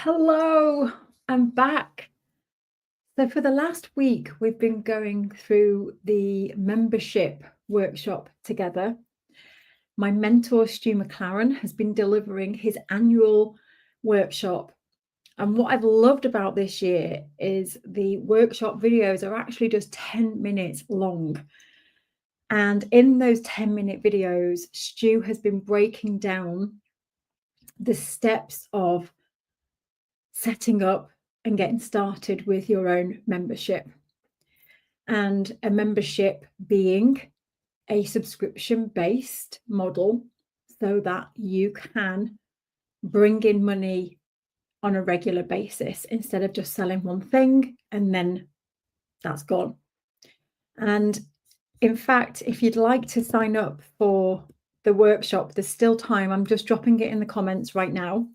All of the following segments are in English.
Hello, I'm back. So, for the last week, we've been going through the membership workshop together. My mentor, Stu McLaren, has been delivering his annual workshop. And what I've loved about this year is the workshop videos are actually just 10 minutes long. And in those 10-minute videos, Stu has been breaking down the steps of setting up and getting started with your own membership. And a membership being a subscription-based model so that you can bring in money on a regular basis instead of just selling one thing and then that's gone. And in fact, if you'd like to sign up for the workshop, there's still time. I'm just dropping it in the comments right now.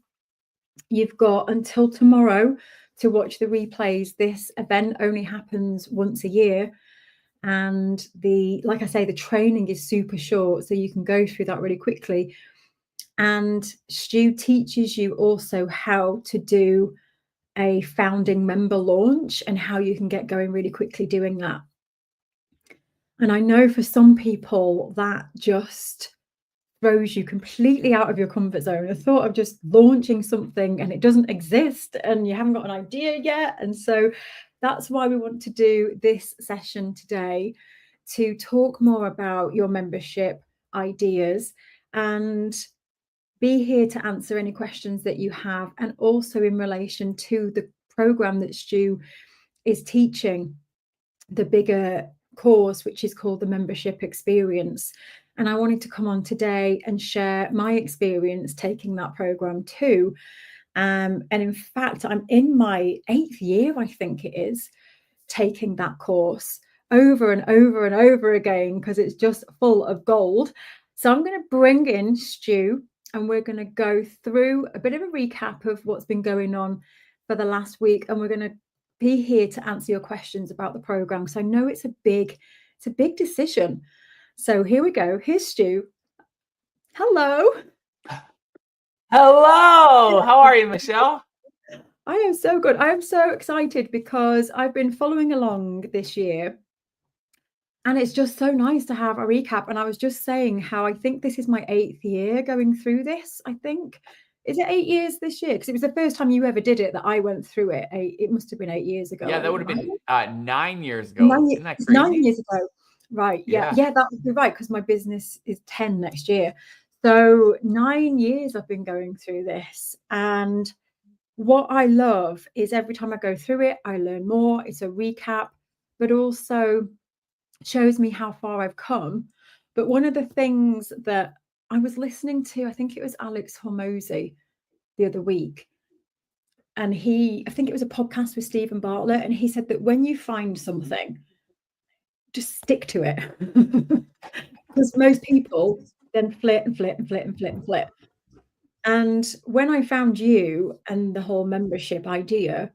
You've got until tomorrow to watch the replays. This event only happens once a year. And like I say, the training is super short, so you can go through that really quickly. And Stu teaches you also how to do a founding member launch and how you can get going really quickly doing that. And I know for some people that just throws you completely out of your comfort zone. The thought of just launching something and it doesn't exist and you haven't got an idea yet. And so that's why we want to do this session today, to talk more about your membership ideas and be here to answer any questions that you have, and also in relation to the program that Stu is teaching, the bigger course, which is called the Membership Experience. And I wanted to come on today and share my experience taking that program too. And in fact, I'm in my 8th year, I think it is, taking that course over and over and over again because it's just full of gold. So I'm going to bring in Stu and we're going to go through a bit of a recap of what's been going on for the last week. And we're going to be here to answer your questions about the program. So I know it's a big decision. So here we go. Here's Stu. Hello. Hello. How are you, Michelle? I am so good. I am so excited because I've been following along this year. And it's just so nice to have a recap. And I was just saying how I think this is my 8th year going through this, I think. Is it 8 years this year? Because it was the first time you ever did it that I went through it. It must have been 8 years ago. Yeah, that would have been 9 years ago. Isn't that crazy? 9 years ago. Right. Yeah, that would be right, because my business is 10 next year. So 9 years I've been going through this. And what I love is every time I go through it, I learn more. It's a recap, but also shows me how far I've come. But one of the things that I was listening to, I think it was Alex Hormozy the other week, and I think it was a podcast with Stephen Bartlett, and he said that when you find something, just stick to it. Because most people then flip and flip and flip and flip and flip. And when I found you and the whole membership idea,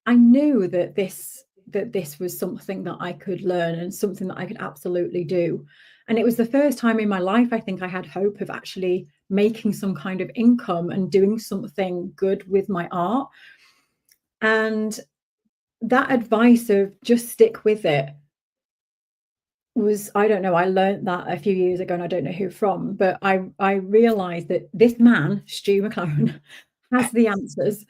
I knew that this was something that I could learn and something that I could absolutely do. And it was the first time in my life, I think, I had hope of actually making some kind of income and doing something good with my art. And that advice of just stick with it was, I don't know, I learned that a few years ago and I don't know who from, but I realized that this man, Stu McLaren, has the answers.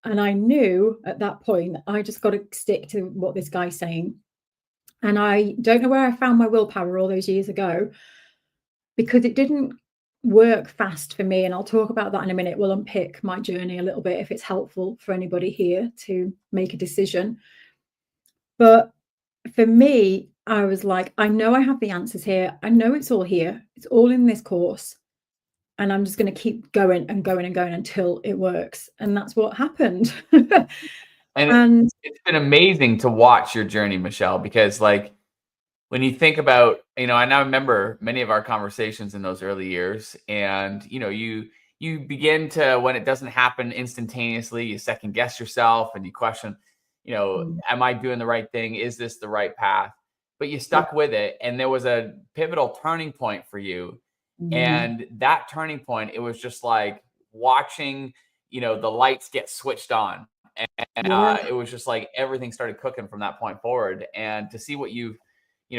And I knew at that point, I just got to stick to what this guy's saying. And I don't know where I found my willpower all those years ago, because it didn't work fast for me. And I'll talk about that in a minute. We'll unpick my journey a little bit if it's helpful for anybody here to make a decision. But for me, I was like, I know I have the answers here. I know it's all here. It's all in this course. And I'm just going to keep going and going and going until it works. And that's what happened. And it's been amazing to watch your journey, Michelle, because like when you think about, and I remember many of our conversations in those early years, and you begin to, when it doesn't happen instantaneously, you second guess yourself and you question, am I doing the right thing? Is this the right path? But you stuck with it. And there was a pivotal turning point for you. And that turning point, it was just like watching the lights get switched on. And Yeah. it was just like everything started cooking from that point forward. And to see what you've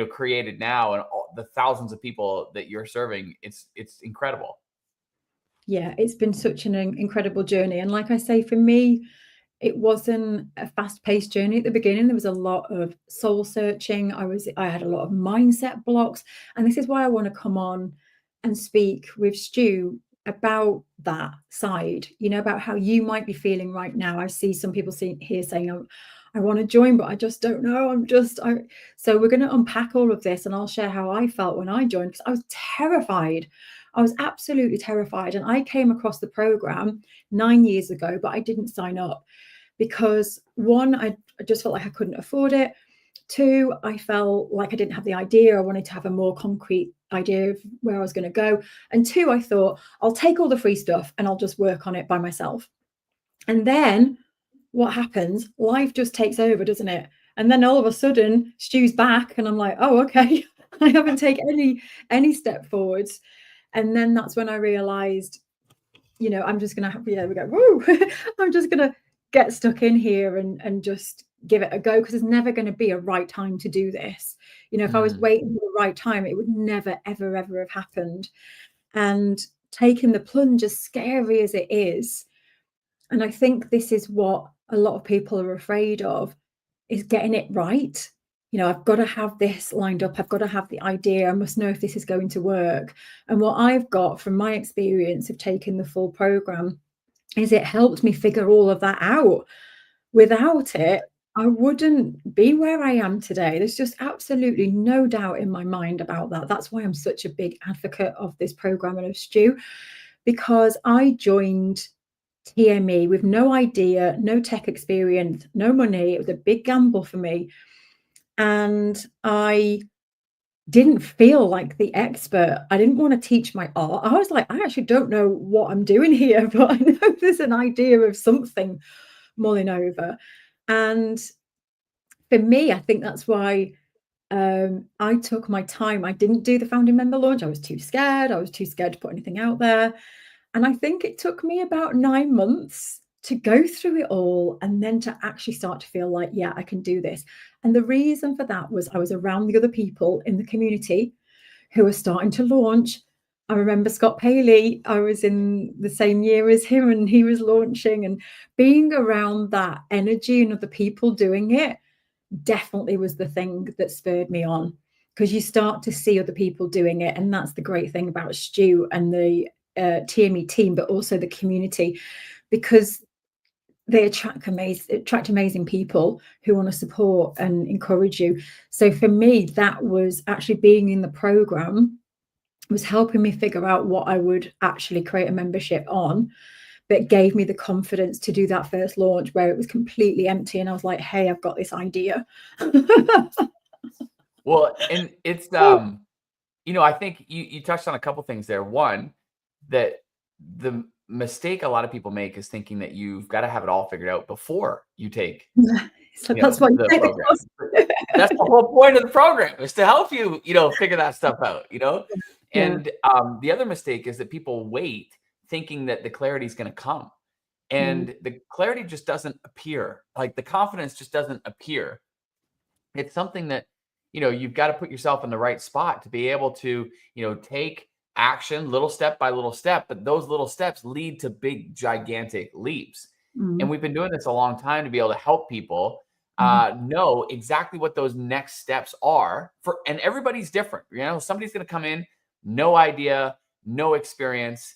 created now, and all the thousands of people that you're serving, it's incredible. Yeah, it's been such an incredible journey. And like I say, for me, it wasn't a fast-paced journey at the beginning. There was a lot of soul searching. I had a lot of mindset blocks. And this is why I want to come on and speak with Stu about that side, about how you might be feeling right now. I see some people here saying, I want to join, but I just don't know. So we're going to unpack all of this, and I'll share how I felt when I joined, because I was terrified. I was absolutely terrified. And I came across the program 9 years ago, but I didn't sign up because, one, I just felt like I couldn't afford it. Two, I felt like I didn't have the idea. I wanted to have a more concrete idea of where I was going to go. And two, I thought, I'll take all the free stuff and I'll just work on it by myself. And then what happens? Life just takes over, doesn't it? And then all of a sudden, Stu's back, and I'm like, oh, okay. I haven't taken any step forwards. And then that's when I realized, I'm just gonna we go, woo, I'm just gonna get stuck in here and just give it a go, because there's never going to be a right time to do this. If I was waiting for the right time, it would never, ever, ever have happened. And taking the plunge, as scary as it is, and I think this is what a lot of people are afraid of, is getting it right. I've got to have this lined up. I've got to have the idea. I must know if this is going to work. And what I've got from my experience of taking the full program is it helped me figure all of that out. Without it, I wouldn't be where I am today. There's just absolutely no doubt in my mind about that. That's why I'm such a big advocate of this program and of Stu, because I joined TME with no idea, no tech experience, no money. It was a big gamble for me. And I didn't feel like the expert. I didn't want to teach my art. I was like, I actually don't know what I'm doing here, but I know there's an idea of something mulling over. And for me, I think that's why I took my time. I didn't do the founding member launch. I was too scared. I was too scared to put anything out there. And I think it took me about 9 months to go through it all, and then to actually start to feel like, yeah, I can do this. And the reason for that was I was around the other people in the community who were starting to launch. I remember Scott Paley. I was in the same year as him, and he was launching, and being around that energy and other people doing it definitely was the thing that spurred me on, because you start to see other people doing it. And that's the great thing about Stu and the TME team, but also the community, because they attract amazing people who want to support and encourage you. So for me, that was actually being in the program was helping me figure out what I would actually create a membership on, but gave me the confidence to do that first launch where it was completely empty. And I was like, hey, I've got this idea. Well, and it's, I think you touched on a couple things there. One, that the mistake a lot of people make is thinking that you've got to have it all figured out before you take So that's why you take the course. That's the whole point of the program, is to help you, figure that stuff out, Yeah. And the other mistake is that people wait thinking that the clarity is going to come. And the clarity just doesn't appear. Like, the confidence just doesn't appear. It's something that, you've got to put yourself in the right spot to be able to, take action little step by little step, but those little steps lead to big, gigantic leaps. And we've been doing this a long time to be able to help people know exactly what those next steps are and everybody's different. Somebody's going to come in, no idea, no experience,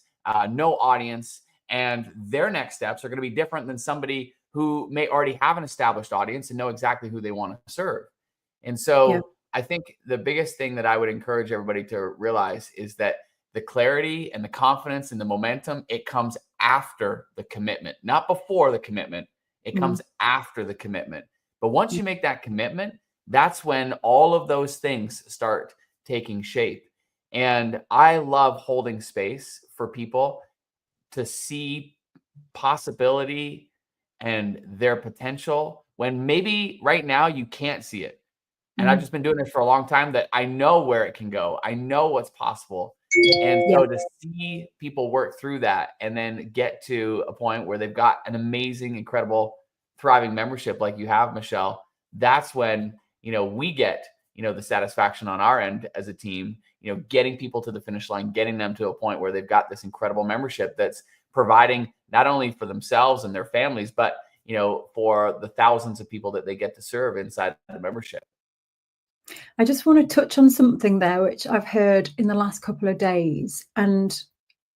no audience, and their next steps are going to be different than somebody who may already have an established audience and know exactly who they want to serve. And so I think the biggest thing that I would encourage everybody to realize is that the clarity and the confidence and the momentum, it comes after the commitment, not before the commitment. It comes after the commitment. But once you make that commitment, that's when all of those things start taking shape. And I love holding space for people to see possibility and their potential when maybe right now you can't see it. And I've just been doing this for a long time that I know where it can go. I know what's possible. And Yeah. so to see people work through that and then get to a point where they've got an amazing, incredible, thriving membership like you have, Michelle, that's when, we get, the satisfaction on our end as a team, getting people to the finish line, getting them to a point where they've got this incredible membership that's providing not only for themselves and their families, but, for the thousands of people that they get to serve inside the membership. I just want to touch on something there, which I've heard in the last couple of days. And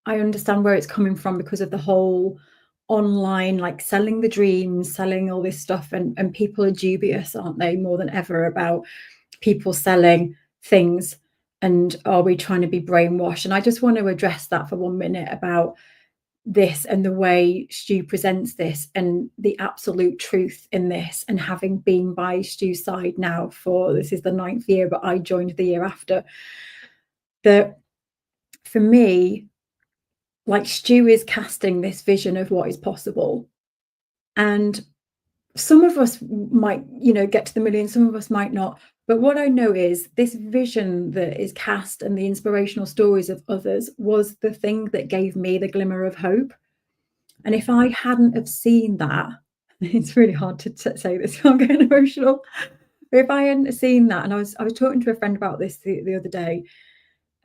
I understand where it's coming from because of the whole online, like selling the dreams, selling all this stuff. And people are dubious, aren't they, more than ever about people selling things. And are we trying to be brainwashed? And I just want to address that for 1 minute about this and the way Stu presents this and the absolute truth in this, and having been by Stu's side now for, this is the 9th year, but I joined the year after, that for me, like, Stu is casting this vision of what is possible. And some of us might, get to the million, some of us might not. But what I know is this vision that is cast and the inspirational stories of others was the thing that gave me the glimmer of hope. And if I hadn't have seen that, it's really hard to say this, I'm getting emotional. If I hadn't seen that, and I was talking to a friend about this the other day,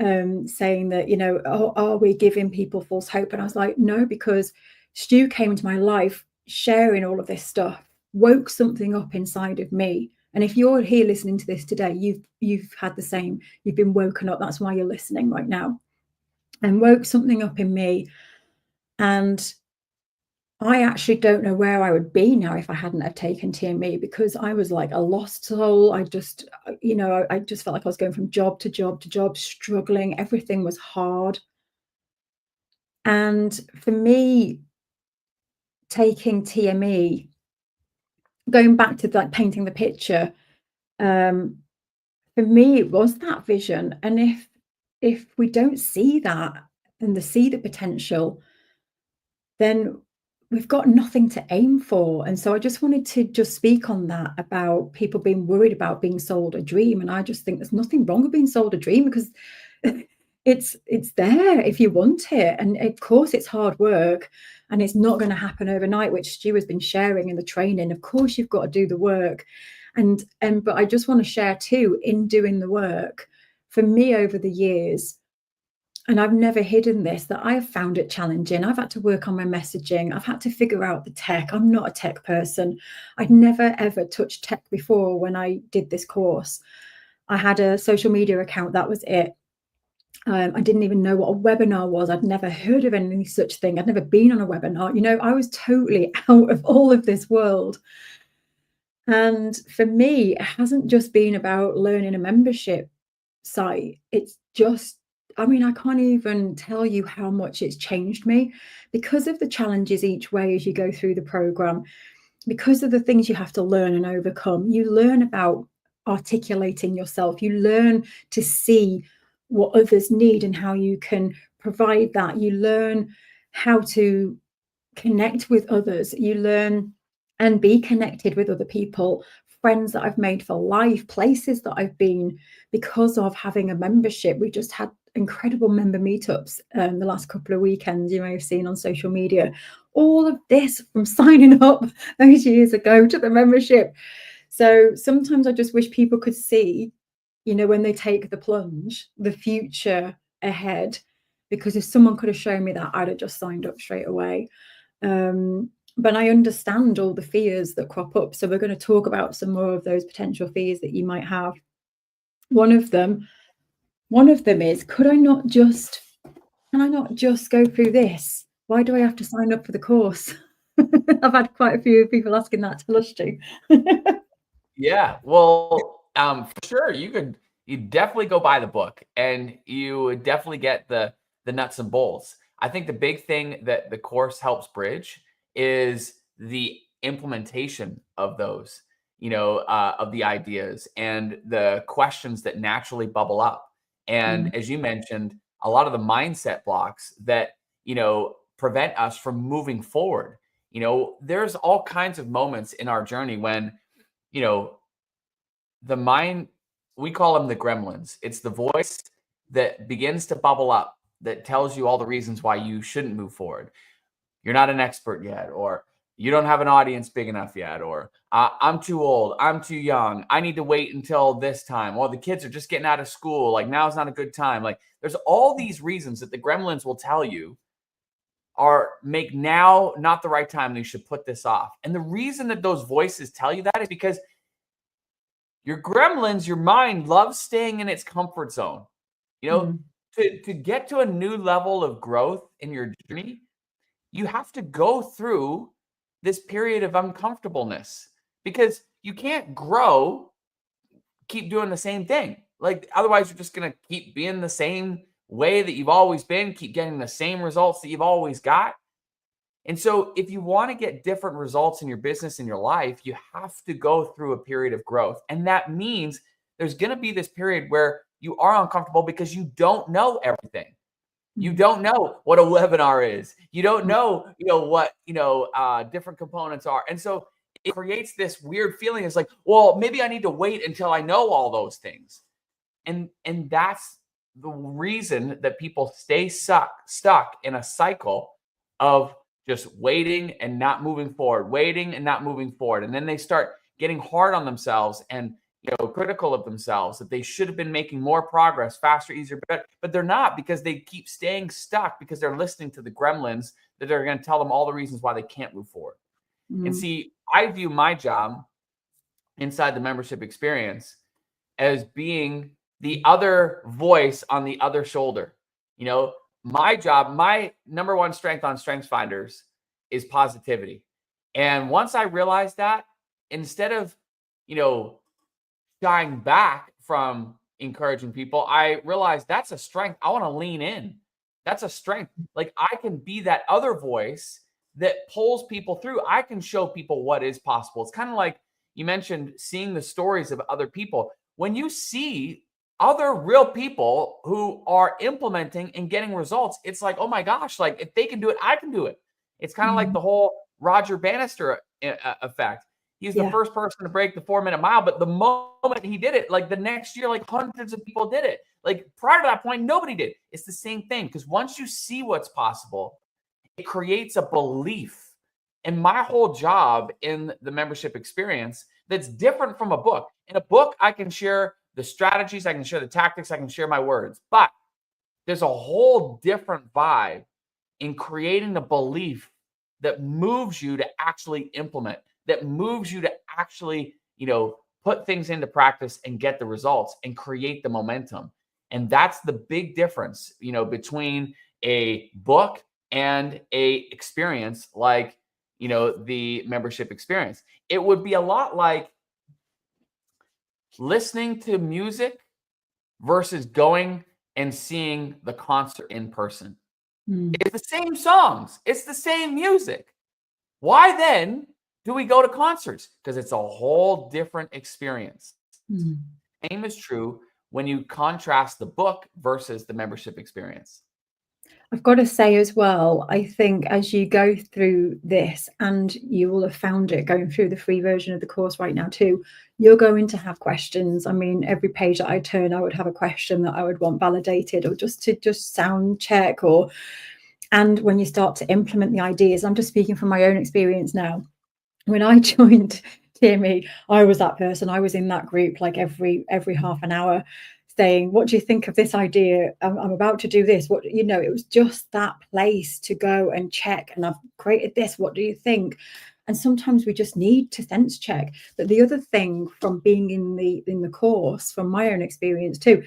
saying that, are we giving people false hope? And I was like, no, because Stu came into my life sharing all of this stuff, woke something up inside of me. And if you're here listening to this today, you've had the same, you've been woken up. That's why you're listening right now, and woke something up in me. And I actually don't know where I would be now if I hadn't have taken TME, because I was like a lost soul. I just, I just felt like I was going from job to job to job, struggling. Everything was hard. And for me, taking TME, going back to like painting the picture, for me, it was that vision. And if we don't see that and see the potential, then we've got nothing to aim for. And so I just wanted to just speak on that, about people being worried about being sold a dream. And I just think there's nothing wrong with being sold a dream, because it's there if you want it. And of course it's hard work, and it's not going to happen overnight, which Stu has been sharing in the training. Of course you've got to do the work. But I just want to share too, in doing the work, for me over the years, and I've never hidden this, that I have found it challenging. I've had to work on my messaging. I've had to figure out the tech. I'm not a tech person. I'd never, ever touched tech before when I did this course. I had a social media account. That was it. I didn't even know what a webinar was. I'd never heard of any such thing. I'd never been on a webinar. I was totally out of all of this world. And for me, it hasn't just been about learning a membership site. It's just, I can't even tell you how much it's changed me, because of the challenges each way as you go through the program, because of the things you have to learn and overcome. You learn about articulating yourself. You learn to see what others need and how you can provide that. You learn how to connect with others. You learn and be connected with other people, friends that I've made for life, places that I've been because of having a membership. We just had incredible member meetups the last couple of weekends, you may have seen on social media. All of this from signing up those years ago to the membership. So sometimes I just wish people could see, when they take the plunge, the future ahead, because if someone could have shown me that, I'd have just signed up straight away. But I understand all the fears that crop up. So we're going to talk about some more of those potential fears that you might have. One of them is, can I not just go through this? Why do I have to sign up for the course? I've had quite a few people asking that to us too. Yeah, well, for sure, you definitely go buy the book, and you would definitely get the nuts and bolts. I think the big thing that the course helps bridge is the implementation of those, of the ideas and the questions that naturally bubble up. And as you mentioned, a lot of the mindset blocks that, prevent us from moving forward. There's all kinds of moments in our journey when, you know, the mind, we call them the gremlins. It's the voice that begins to bubble up that tells you all the reasons why you shouldn't move forward. You're not an expert yet, or you don't have an audience big enough yet, or I'm too old, I'm too young, I need to wait until this time, or the kids are just getting out of school, like now's not a good time. Like there's all these reasons that the gremlins will tell you make now not the right time, and you should put this off. And the reason that those voices tell you that is because your gremlins, your mind loves staying in its comfort zone. You know, to get to a new level of growth in your journey, you have to go through this period of uncomfortableness, because you can't grow, keep doing the same thing. Like otherwise you're just going to keep being the same way that you've always been, keep getting the same results that you've always got. And so if you want to get different results in your business, in your life, you have to go through a period of growth. And that means there's going to be this period where you are uncomfortable because you don't know everything. You don't know what a webinar is. You don't know, what, different components are. And so it creates this weird feeling. It's like, well, maybe I need to wait until I know all those things. And that's the reason that people stay stuck in a cycle of just waiting and not moving forward, waiting and not moving forward. And then they start getting hard on themselves and critical of themselves, that they should have been making more progress, faster, easier, better, but they're not, because they keep staying stuck because they're listening to the gremlins that are going to tell them all the reasons why they can't move forward. And see, I view my job inside the membership experience as being the other voice on the other shoulder. My job, my number one strength on Strengths Finders is positivity. And once I realized that, instead of, shying back from encouraging people, I realized that's a strength. I want to lean in. That's a strength. Like I can be that other voice that pulls people through. I can show people what is possible. It's kind of like you mentioned, seeing the stories of other people. When you see other real people who are implementing and getting results, it's like, oh my gosh, like if they can do it, I can do it. It's kind of like the whole Roger Bannister effect. He's the first person to break the 4-minute mile, but the moment he did it, like the next year, like hundreds of people did it. Like prior to that point, nobody did. It's the same thing, because once you see what's possible, it creates a belief. And my whole job in the membership experience, that's different from a book. In a book, I can share the strategies, I can share the tactics, I can share my words, but there's a whole different vibe in creating a belief that moves you to actually implement, that moves you to actually, put things into practice and get the results and create the momentum. And that's the big difference, between a book and a experience like, the membership experience. It would be a lot like listening to music versus going and seeing the concert in person. It's the same songs. It's the same music. Why then do we go to concerts? Because it's a whole different experience. Same is true when you contrast the book versus the membership experience. I've got to say as well, I think as you go through this, and you will have found it going through the free version of the course right now too, you're going to have questions. I mean, every page that I turn, I would have a question that I would want validated, or just sound check, and when you start to implement the ideas, I'm just speaking from my own experience now. When I joined TME, I was that person. I was in that group like every half an hour saying, what do you think of this idea? I'm about to do this. What, it was just that place to go and check. And I've created this. What do you think? And sometimes we just need to sense check. But the other thing from being in the course, from my own experience too,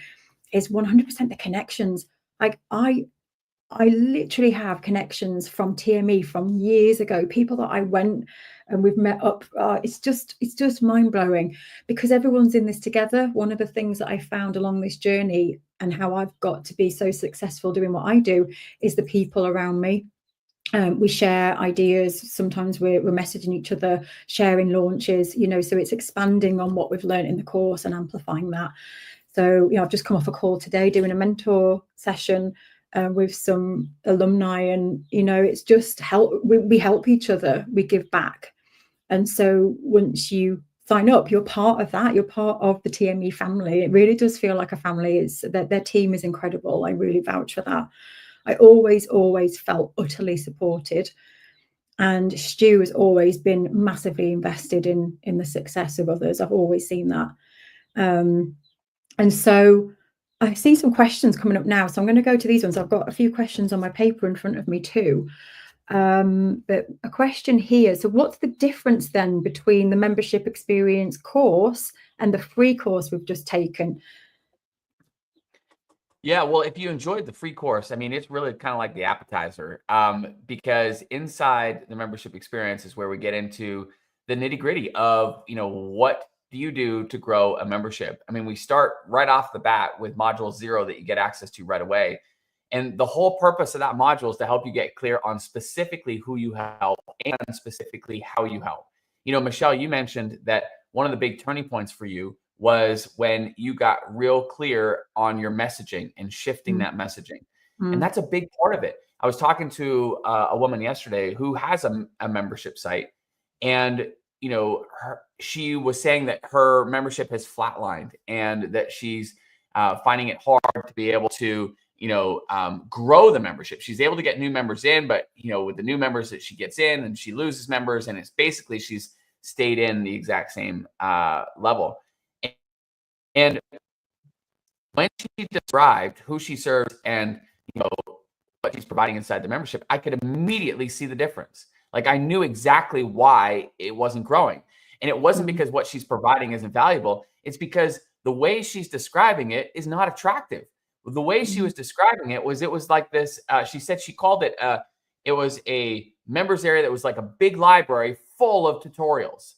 is 100% the connections. Like I literally have connections from TME from years ago, people that I went and we've met up. It's just mind-blowing, because everyone's in this together. One of the things that I found along this journey, and how I've got to be so successful doing what I do, is the people around me. We share ideas. Sometimes we're messaging each other, sharing launches, so it's expanding on what we've learned in the course and amplifying that. So, I've just come off a call today doing a mentor session with some alumni, and it's just we help each other, we give back. And so once you sign up. You're part of that. You're part of the TME family. It really does feel like a family. It's that their team is incredible. I really vouch for that. I always felt utterly supported. And Stu has always been massively invested in the success of others. I've always seen that. And so I see some questions coming up now. So I'm going to go to these ones. I've got a few questions on my paper in front of me too. But a question here. So what's the difference then between the membership experience course and the free course we've just taken? Yeah, well, if you enjoyed the free course, I mean, it's really kind of like the appetizer, because inside the membership experience is where we get into the nitty gritty of, what do you do to grow a membership? I mean, we start right off the bat with module 0 that you get access to right away. And the whole purpose of that module is to help you get clear on specifically who you help and specifically how you help. Michelle, you mentioned that one of the big turning points for you was when you got real clear on your messaging and shifting that messaging. And that's a big part of it. I was talking to a woman yesterday who has a membership site, and she was saying that her membership has flatlined and that she's finding it hard to be able to grow the membership. She's able to get new members in, but with the new members that she gets in, and she loses members, and it's basically she's stayed in the exact same level. And when she described who she serves and what she's providing inside the membership, I could immediately see the difference. Like, I knew exactly why it wasn't growing. And it wasn't because what she's providing isn't valuable. It's because the way she's describing it is not attractive. The way she was describing it was like this. She said she called it, it was a members area that was like a big library full of tutorials.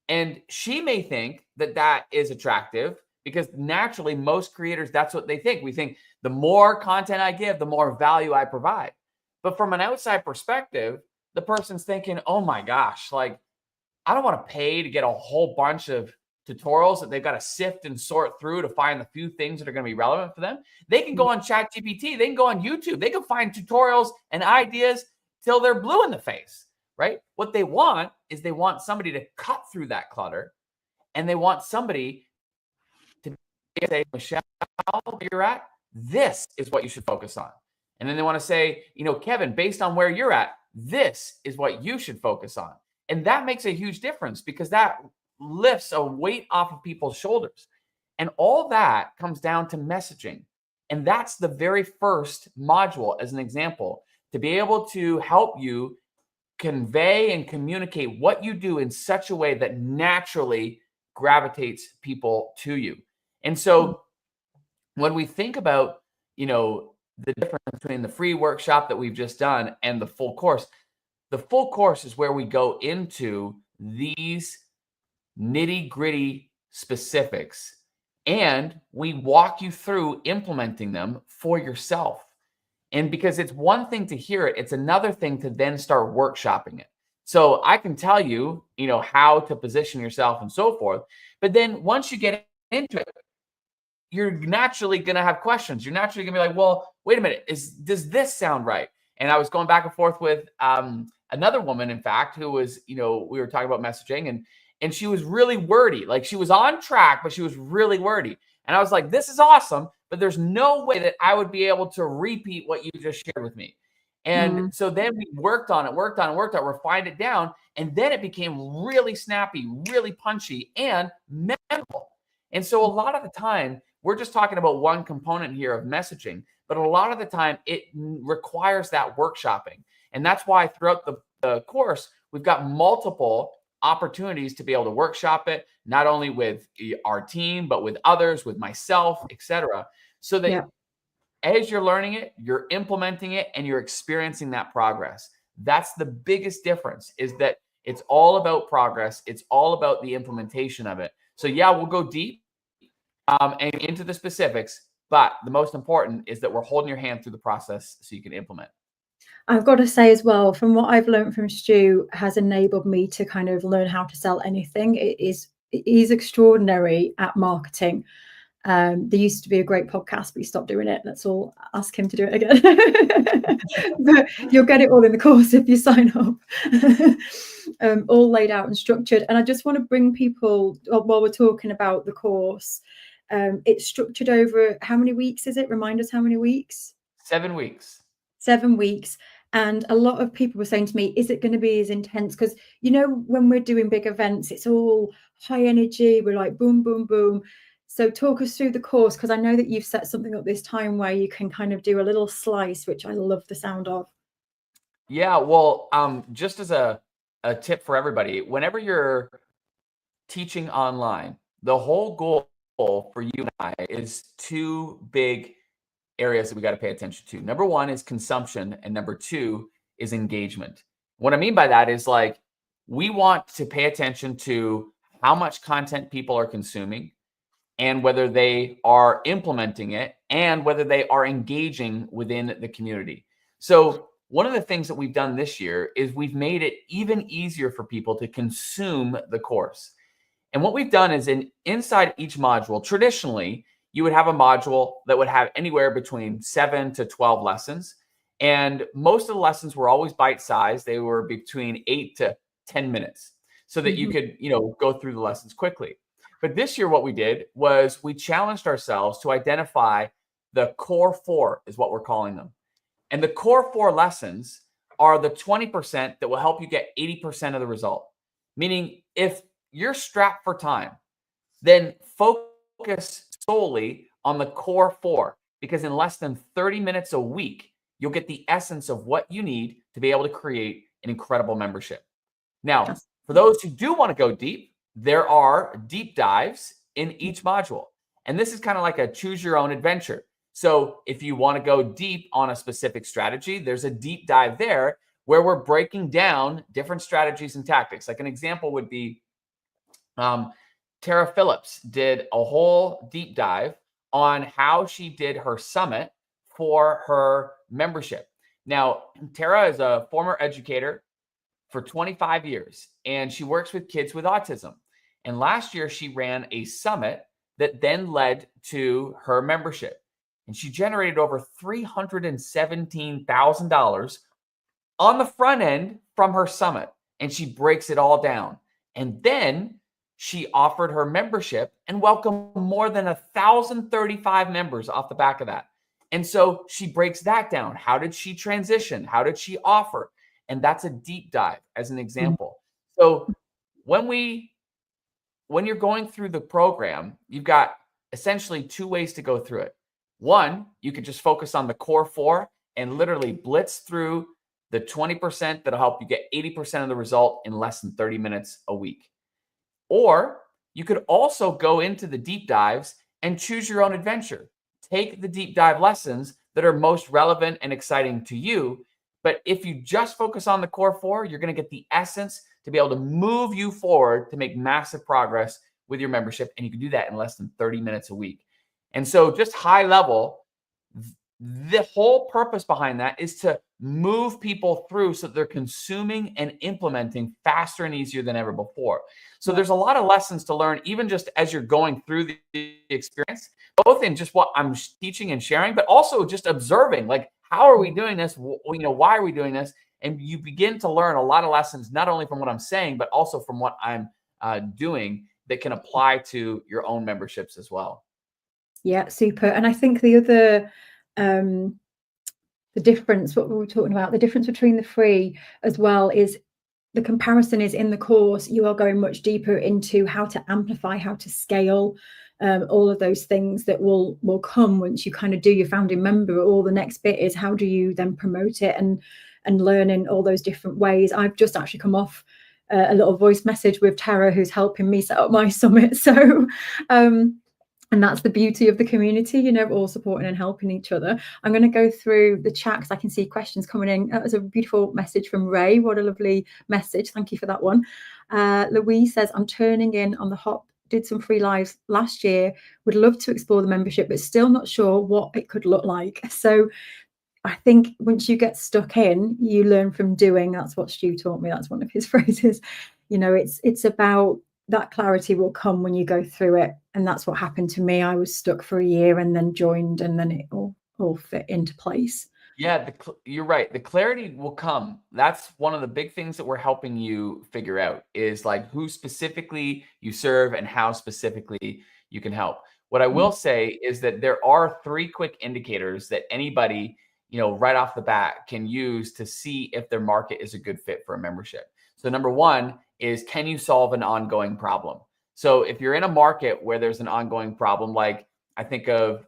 And she may think that that is attractive because naturally most creators, that's what they think. We think the more content I give, the more value I provide. But from an outside perspective, the person's thinking, oh my gosh, like, I don't want to pay to get a whole bunch of tutorials that they've got to sift and sort through to find the few things that are going to be relevant for them. They can go on ChatGPT, they can go on YouTube, they can find tutorials and ideas till they're blue in the face, right? What they want is they want somebody to cut through that clutter, and they want somebody to say, Michelle, where you're at, this is what you should focus on. And then they want to say, Kevin, based on where you're at, this is what you should focus on. And that makes a huge difference because that lifts a weight off of people's shoulders. And all that comes down to messaging. And that's the very first module, as an example, to be able to help you convey and communicate what you do in such a way that naturally gravitates people to you. And so when we think about, the difference between the free workshop that we've just done and the full course is where we go into these nitty-gritty specifics, and we walk you through implementing them for yourself. And because it's one thing to hear it, it's another thing to then start workshopping it. So I can tell you, how to position yourself and so forth. But then once you get into it, you're naturally going to have questions. You're naturally going to be like, well, wait a minute, does this sound right? And I was going back and forth with another woman, in fact, who was, we were talking about messaging, and she was really wordy. Like, she was on track, but she was really wordy. And I was like, this is awesome, but there's no way that I would be able to repeat what you just shared with me. And so then we worked on it, refined it down, and then it became really snappy, really punchy, and memorable. And so a lot of the time, we're just talking about one component here of messaging, but a lot of the time it requires that workshopping. And that's why throughout the course, we've got multiple opportunities to be able to workshop it, not only with our team, but with others, with myself, etc. So that as you're learning it, you're implementing it, and you're experiencing that progress. That's the biggest difference, is that it's all about progress. It's all about the implementation of it. So yeah, we'll go deep and into the specifics, but the most important is that we're holding your hand through the process so you can implement. I've got to say as well, from what I've learned from Stu, has enabled me to kind of learn how to sell anything. He's extraordinary at marketing. There used to be a great podcast, but he stopped doing it. Let's all ask him to do it again. But you'll get it all in the course if you sign up. All laid out and structured. And I just want to bring people, while we're talking about the course, it's structured over, how many weeks is it? Remind us how many weeks? 7 weeks. 7 weeks. And a lot of people were saying to me, is it going to be as intense? Because, you know, when we're doing big events, it's all high energy. We're like, boom, boom, boom. So talk us through the course, because I know that you've set something up this time where you can kind of do a little slice, which I love the sound of. Yeah, well, just as a tip for everybody, whenever you're teaching online, the whole goal for you and I is 2 big areas that we got to pay attention to. Number 1 is consumption, and number 2 is engagement. What I mean by that is, like, we want to pay attention to how much content people are consuming, and whether they are implementing it, and whether they are engaging within the community. So one of the things that we've done this year is we've made it even easier for people to consume the course. And what we've done is, inside each module, traditionally, you would have a module that would have anywhere between 7 to 12 lessons. And most of the lessons were always bite-sized. They were between 8 to 10 minutes so that you could, go through the lessons quickly. But this year, what we did was we challenged ourselves to identify the core 4, is what we're calling them. And the core 4 lessons are the 20% that will help you get 80% of the result. Meaning, if you're strapped for time, then focus solely on the core 4, because in less than 30 minutes a week, you'll get the essence of what you need to be able to create an incredible membership. Now, for those who do want to go deep, there are deep dives in each module. And this is kind of like a choose your own adventure. So if you want to go deep on a specific strategy, there's a deep dive there where we're breaking down different strategies and tactics. Like an example would be Tara Phillips did a whole deep dive on how she did her summit for her membership. Now, Tara is a former educator for 25 years, and she works with kids with autism. And last year, she ran a summit that then led to her membership. And she generated over $317,000 on the front end from her summit. And she breaks it all down. And then she offered her membership and welcomed more than 1,035 members off the back of that. And so she breaks that down. How did she transition? How did she offer? And that's a deep dive as an example. So when you're going through the program, you've got essentially 2 ways to go through it. One, you could just focus on the core 4 and literally blitz through the 20% that'll help you get 80% of the result in less than 30 minutes a week. Or you could also go into the deep dives and choose your own adventure. Take the deep dive lessons that are most relevant and exciting to you. But if you just focus on the core 4, you're going to get the essence to be able to move you forward to make massive progress with your membership. And you can do that in less than 30 minutes a week. And so just high level, the whole purpose behind that is to move people through so that they're consuming and implementing faster and easier than ever before. So there's a lot of lessons to learn, even just as you're going through the experience, both in just what I'm teaching and sharing, but also just observing, like, how are we doing this? Why are we doing this? And you begin to learn a lot of lessons, not only from what I'm saying, but also from what I'm doing that can apply to your own memberships as well. Yeah, super. And I think the other, the difference, what we were talking about, the difference between the free as well is the comparison is in the course. You are going much deeper into how to amplify, how to scale, all of those things that will come once you kind of do your founding member. All the next bit is how do you then promote it and learn in all those different ways. I've just actually come off a little voice message with Tara, who's helping me set up my summit. So and that's the beauty of the community, all supporting and helping each other. I'm going to go through the chat because I can see questions coming in. That was a beautiful message from Ray. What a lovely message. Thank you for that one. Louise says, I'm turning in on the hop. Did some free lives last year. Would love to explore the membership, but still not sure what it could look like. So I think once you get stuck in, you learn from doing. That's what Stu taught me. That's one of his phrases. It's about that clarity will come when you go through it. And that's what happened to me. I was stuck for a year and then joined, and then it all fit into place. Yeah, you're right. The clarity will come. That's one of the big things that we're helping you figure out, is like who specifically you serve and how specifically you can help. What I will say is that there are 3 quick indicators that anybody, right off the bat can use to see if their market is a good fit for a membership. So number 1 is, can you solve an ongoing problem? So if you're in a market where there's an ongoing problem, like I think of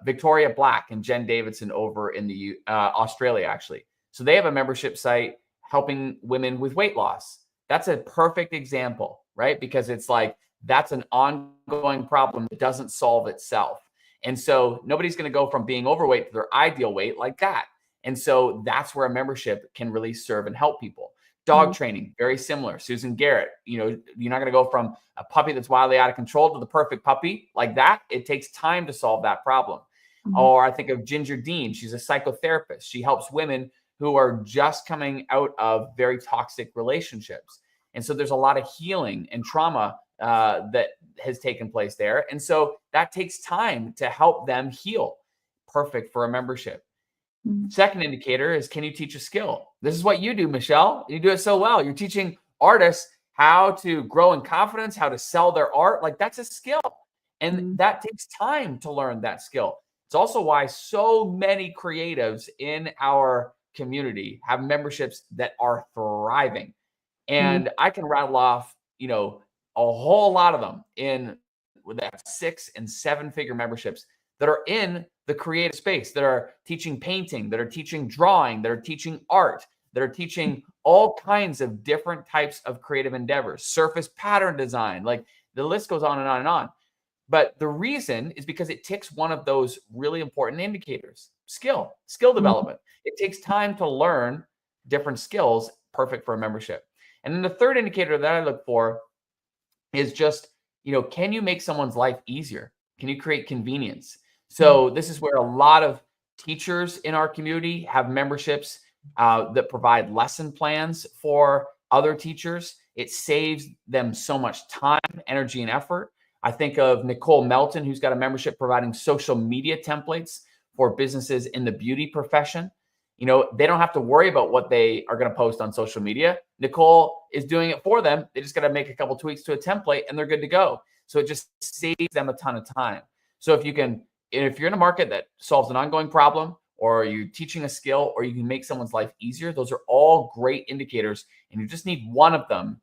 Victoria Black and Jen Davidson over in the Australia, actually. So they have a membership site helping women with weight loss. That's a perfect example, right? Because it's like, that's an ongoing problem that doesn't solve itself. And so nobody's going to go from being overweight to their ideal weight like that. And so that's where a membership can really serve and help people. Dog training, very similar. Susan Garrett, you're not going to go from a puppy that's wildly out of control to the perfect puppy like that. It takes time to solve that problem. Or I think of Ginger Dean. She's a psychotherapist. She helps women who are just coming out of very toxic relationships. And so there's a lot of healing and trauma that has taken place there. And so that takes time to help them heal. Perfect for a membership. Second indicator is, can you teach a skill? This is what you do, Michelle. You do it so well. You're teaching artists how to grow in confidence, how to sell their art. Like, that's a skill. And that takes time to learn that skill. It's also why so many creatives in our community have memberships that are thriving. And I can rattle off, a whole lot of them with that 6- and 7-figure memberships that are in the creative space, that are teaching painting, that are teaching drawing, that are teaching art, that are teaching all kinds of different types of creative endeavors, surface pattern design, like the list goes on and on and on. But the reason is because it ticks one of those really important indicators: skill development. It takes time to learn different skills, perfect for a membership. And then the third indicator that I look for is just, can you make someone's life easier? Can you create convenience? So this is where a lot of teachers in our community have memberships that provide lesson plans for other teachers. It saves them so much time, energy, and effort. I think of Nicole Melton, who's got a membership providing social media templates for businesses in the beauty profession. They don't have to worry about what they are going to post on social media. Nicole is doing it for them. They just got to make a couple tweaks to a template and they're good to go. So it just saves them a ton of time. So if you're in a market that solves an ongoing problem, or you're teaching a skill, or you can make someone's life easier, those are all great indicators. And you just need one of them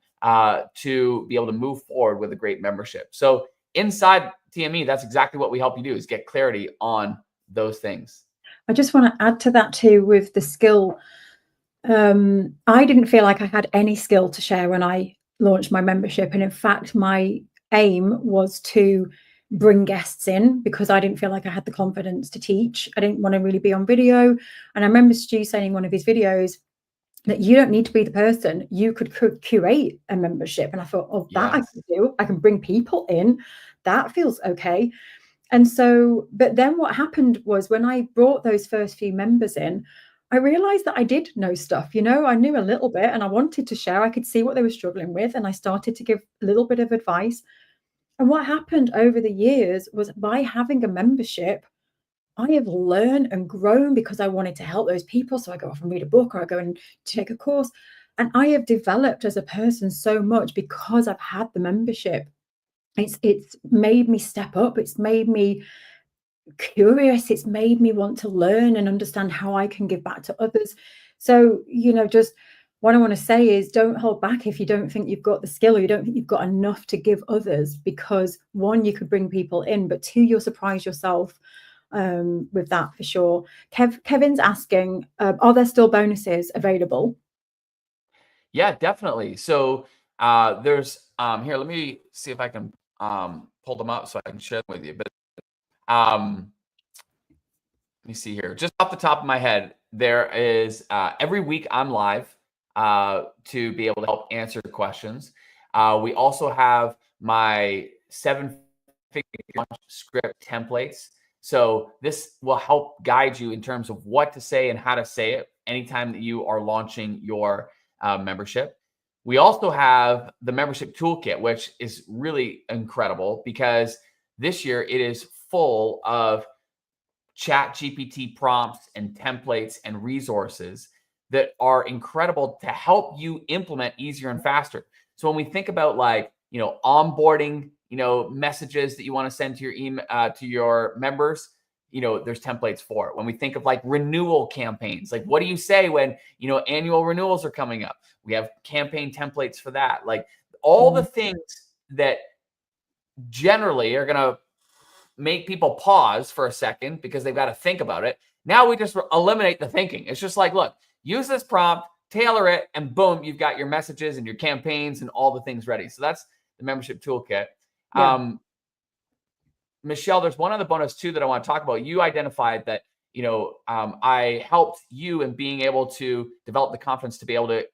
to be able to move forward with a great membership. So inside TME, that's exactly what we help you do, is get clarity on those things. I just want to add to that too with the skill. I didn't feel like I had any skill to share when I launched my membership. And in fact, my aim was to bring guests in, because I didn't feel like I had the confidence to teach. I didn't want to really be on video. And I remember Stu saying in one of his videos that you don't need to be the person. You could curate a membership. And I thought, oh, that I can do. I can bring people in. That feels okay. And so, but then what happened was, when I brought those first few members in, I realized that I did know stuff. I knew a little bit and I wanted to share. I could see what they were struggling with. And I started to give a little bit of advice. And what happened over the years was, by having a membership, I have learned and grown, because I wanted to help those people. So I go off and read a book, or I go and take a course. And I have developed as a person so much because I've had the membership. It's made me step up. It's made me curious. It's made me want to learn and understand how I can give back to others. So, just what I want to say is, don't hold back if you don't think you've got the skill, or you don't think you've got enough to give others, because 1, you could bring people in, but 2, you'll surprise yourself with that for sure. Kevin's asking, are there still bonuses available? Yeah, definitely. So there's here, let me see if I can pull them up so I can share them with you. But let me see here. Just off the top of my head, there is every week I'm live to be able to help answer questions. We also have my 7-figure script templates. So this will help guide you in terms of what to say and how to say it anytime that you are launching your membership. We also have the membership toolkit, which is really incredible because this year it is full of chat GPT prompts and templates and resources that are incredible to help you implement easier and faster. So when we think about like, onboarding, messages that you want to send to your email, to your members, there's templates for it. When we think of like renewal campaigns, like what do you say when, annual renewals are coming up? We have campaign templates for that. Like all the things that generally are going to make people pause for a second because they've got to think about it. Now we just eliminate the thinking. It's just like, look, use this prompt, tailor it, and boom, you've got your messages and your campaigns and all the things ready. So that's the membership toolkit. Yeah. Michelle, there's one other bonus too that I want to talk about. You identified that, I helped you in being able to develop the confidence to be able to,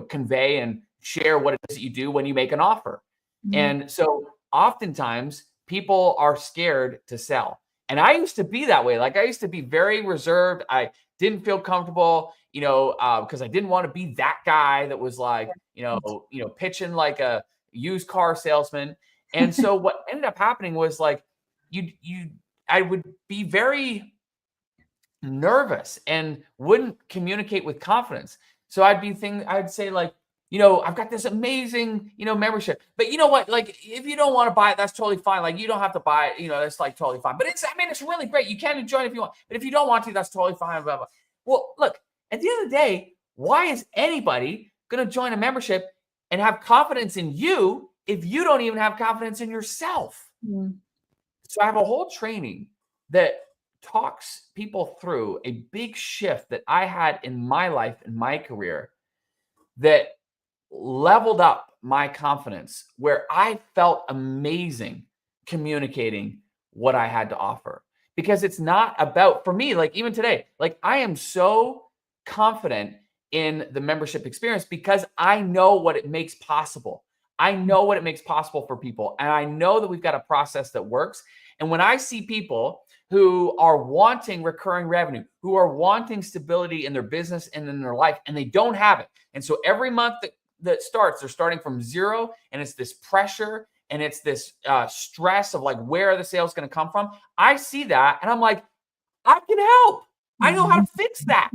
convey and share what it is that you do when you make an offer. Mm-hmm. And so oftentimes people are scared to sell. And I used to be that way. Like I used to be very reserved. I didn't feel comfortable, because I didn't want to be that guy that was like, pitching like a used car salesman. And so what ended up happening was like, I would be very nervous and wouldn't communicate with confidence. So I'd say like, I've got this amazing, membership, but you know what? Like, if you don't want to buy it, that's totally fine. Like, you don't have to buy it, that's like totally fine. But it's really great. You can join if you want, but if you don't want to, that's totally fine. Blah, blah. Well, look, at the end of the day, why is anybody going to join a membership and have confidence in you if you don't even have confidence in yourself? Mm. So I have a whole training that talks people through a big shift that I had in my life, in my career, that leveled up my confidence, where I felt amazing communicating what I had to offer. Because it's not about, for me, like even today, like I am so confident in the membership experience because I know what it makes possible. I know what it makes possible for people. And I know that we've got a process that works. And when I see people who are wanting recurring revenue, who are wanting stability in their business and in their life, and they don't have it. And so every month that starts, they're starting from zero, and it's this pressure and it's this stress of like, where are the sales going to come from? I see that and I'm like, I can help. I know how to fix that.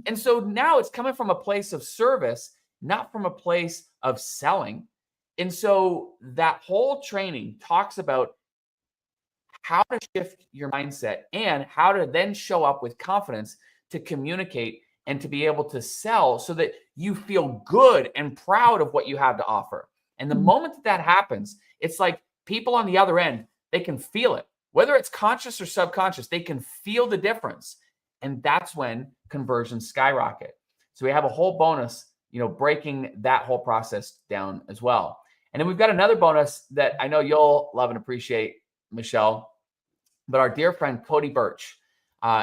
And so now it's coming from a place of service, not from a place of selling. And so that whole training talks about how to shift your mindset and how to then show up with confidence to communicate and to be able to sell so that you feel good and proud of what you have to offer. And the moment that happens, it's like people on the other end, they can feel it. Whether it's conscious or subconscious, they can feel the difference. And that's when conversions skyrocket. So we have a whole bonus, breaking that whole process down as well. And then we've got another bonus that I know you'll love and appreciate, Michelle, but our dear friend Cody Birch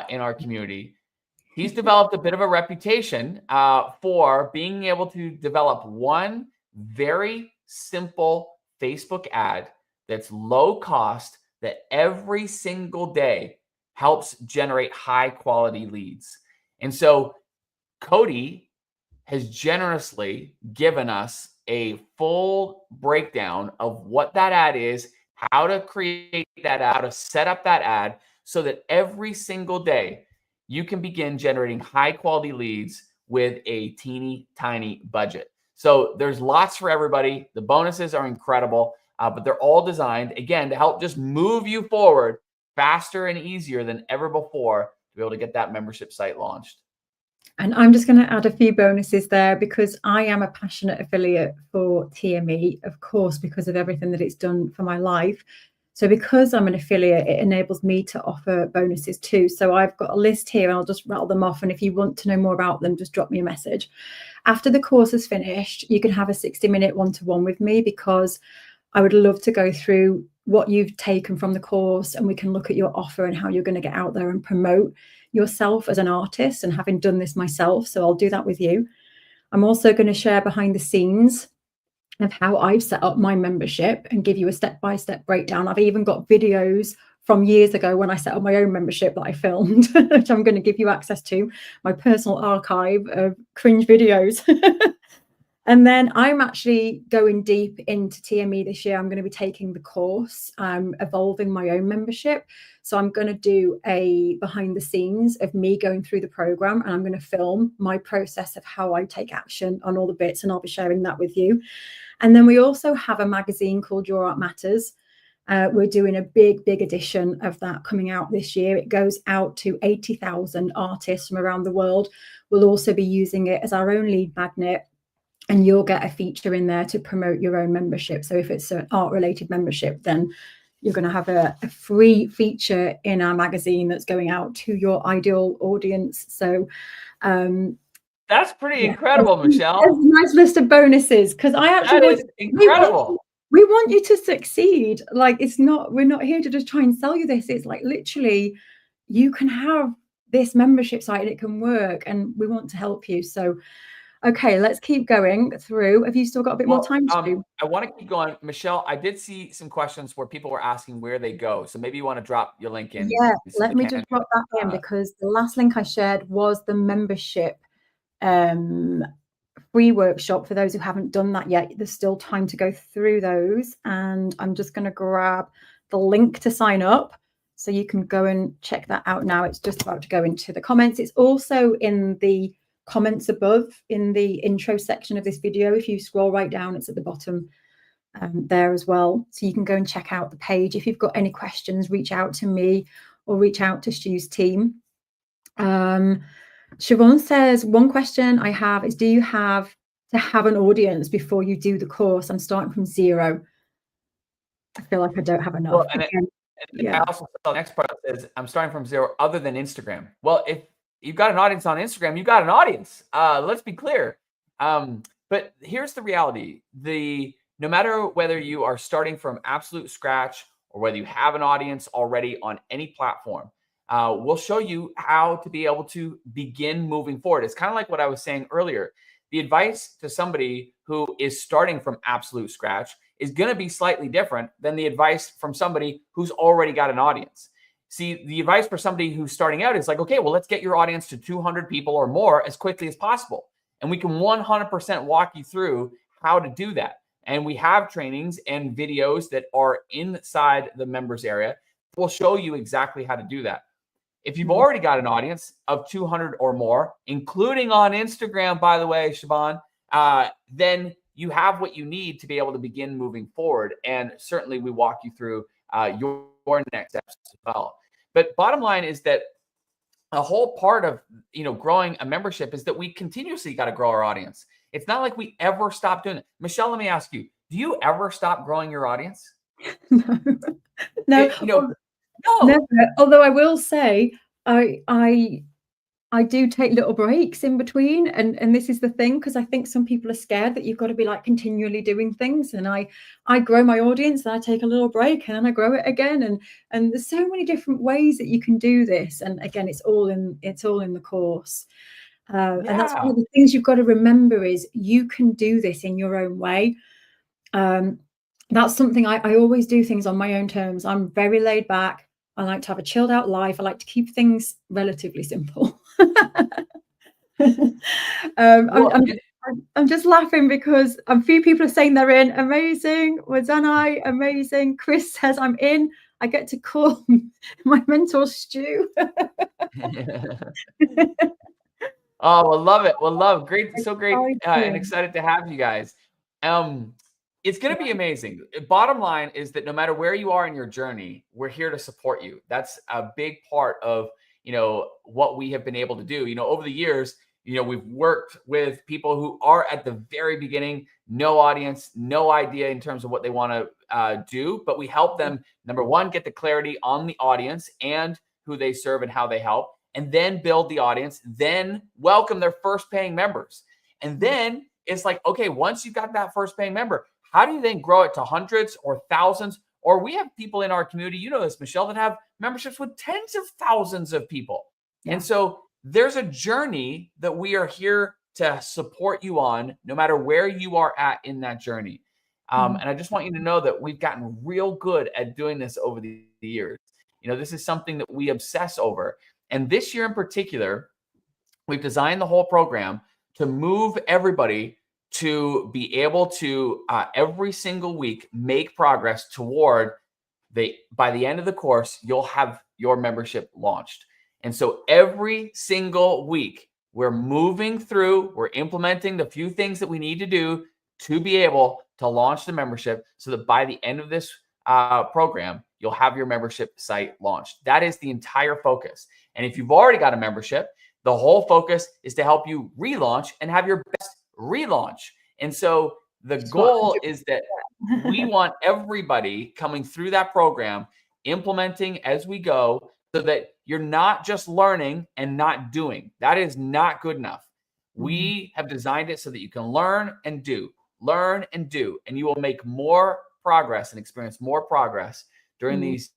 in our community, he's developed a bit of a reputation for being able to develop one very simple Facebook ad that's low cost, that every single day helps generate high quality leads. And so Cody has generously given us a full breakdown of what that ad is, how to create that ad, how to set up that ad so that every single day you can begin generating high quality leads with a teeny tiny budget. So there's lots for everybody. The bonuses are incredible, but they're all designed, again, to help just move you forward faster and easier than ever before to be able to get that membership site launched. And I'm just going to add a few bonuses there because I am a passionate affiliate for TME, of course, because of everything that it's done for my life. So because I'm an affiliate, it enables me to offer bonuses too. So I've got a list here and I'll just rattle them off. And if you want to know more about them, just drop me a message. After the course is finished, you can have a 60-minute one-to-one with me because I would love to go through what you've taken from the course and we can look at your offer and how you're going to get out there and promote yourself as an artist, and having done this myself. So I'll do that with you. I'm also going to share behind the scenes of how I've set up my membership and give you a step-by-step breakdown. I've even got videos from years ago when I set up my own membership that I filmed, which I'm going to give you access to, my personal archive of cringe videos. And then I'm actually going deep into TME this year. I'm going to be taking the course. I'm evolving my own membership. So I'm going to do a behind the scenes of me going through the program, and I'm going to film my process of how I take action on all the bits, and I'll be sharing that with you. And then we also have a magazine called Your Art Matters. We're doing a big edition of that coming out this year. It goes out to 80,000 artists from around the world. We'll also be using it as our own lead magnet, and you'll get a feature in there to promote your own membership. So if it's an art related membership, then you're going to have a free feature in our magazine that's going out to your ideal audience. So that's pretty incredible, Michelle. There's a nice list of bonuses, because I actually incredible. We want you to succeed. Like, we're not here to just try and sell you this. It's like, literally, you can have this membership site and it can work, and we want to help you. So okay, let's keep going through. Have you still got a bit more time to do? I want to keep going. Michelle, I did see some questions where people were asking where they go. So maybe you want to drop your link in. Yeah, let me just drop that in, because the last link I shared was the membership free workshop. For those who haven't done that yet, there's still time to go through those. And I'm just going to grab the link to sign up, so you can go and check that out now. It's just about to go into the comments. It's also in the comments above in the intro section of this video. If you scroll right down, it's at the bottom there as well. So you can go and check out the page. If you've got any questions, reach out to me or reach out to Stu's team. Siobhan says, one question I have is, do you have to have an audience before you do the course? I'm starting from zero. I feel like I don't have enough. Well, I also saw the next part that says, I'm starting from zero other than Instagram. Well, if you've got an audience on Instagram, you've got an audience. Let's be clear. But here's the reality. No matter whether you are starting from absolute scratch or whether you have an audience already on any platform, we'll show you how to be able to begin moving forward. It's kind of like what I was saying earlier. The advice to somebody who is starting from absolute scratch is going to be slightly different than the advice from somebody who's already got an audience. See, the advice for somebody who's starting out is like, okay, well, let's get your audience to 200 people or more as quickly as possible. And we can 100% walk you through how to do that. And we have trainings and videos that are inside the members area. We'll show you exactly how to do that. If you've already got an audience of 200 or more, including on Instagram, by the way, Siobhan, then you have what you need to be able to begin moving forward. And certainly we walk you through your next steps as well. But bottom line is that a whole part of growing a membership is that we continuously got to grow our audience. It's not like we ever stop doing it. Michelle, let me ask you, do you ever stop growing your audience? No. No. Never. Although I will say, I do take little breaks in between, and this is the thing, because I think some people are scared that you've got to be like continually doing things, and I grow my audience and I take a little break and then I grow it again, and there's so many different ways that you can do this, and again, it's all in the course. And that's one of the things you've got to remember, is you can do this in your own way. That's something I always do things on my own terms. I'm very laid back. I like to have a chilled out life. I like to keep things relatively simple. I'm just laughing because a few people are saying they're in. Amazing. Wazanai, amazing. Chris says, I'm in. I get to call my mentor Stu. Oh, we'll love it. We'll love. Great. So great and excited to have you guys. It's going to be amazing. Bottom line is that no matter where you are in your journey, we're here to support you. That's a big part of, what we have been able to do. Over the years, we've worked with people who are at the very beginning, no audience, no idea in terms of what they want to do, but we help them, number one, get the clarity on the audience and who they serve and how they help, and then build the audience, then welcome their first paying members. And then it's like, okay, once you've got that first paying member, how do you then grow it to hundreds or thousands? Or we have people in our community, this, Michelle, that have memberships with tens of thousands of people. Yeah. And so there's a journey that we are here to support you on, no matter where you are at in that journey. And I just want you to know that we've gotten real good at doing this over the years. This is something that we obsess over. And this year in particular, we've designed the whole program to move everybody to be able to every single week make progress toward by the end of the course, you'll have your membership launched. And so every single week, we're moving through, we're implementing the few things that we need to do to be able to launch the membership so that by the end of this program, you'll have your membership site launched. That is the entire focus. And if you've already got a membership, the whole focus is to help you relaunch and have your best relaunch. And so the goal is that we want everybody coming through that program, implementing as we go, so that you're not just learning and not doing. That is not good enough. We have designed it so that you can learn and do, and you will make more progress and experience more progress during these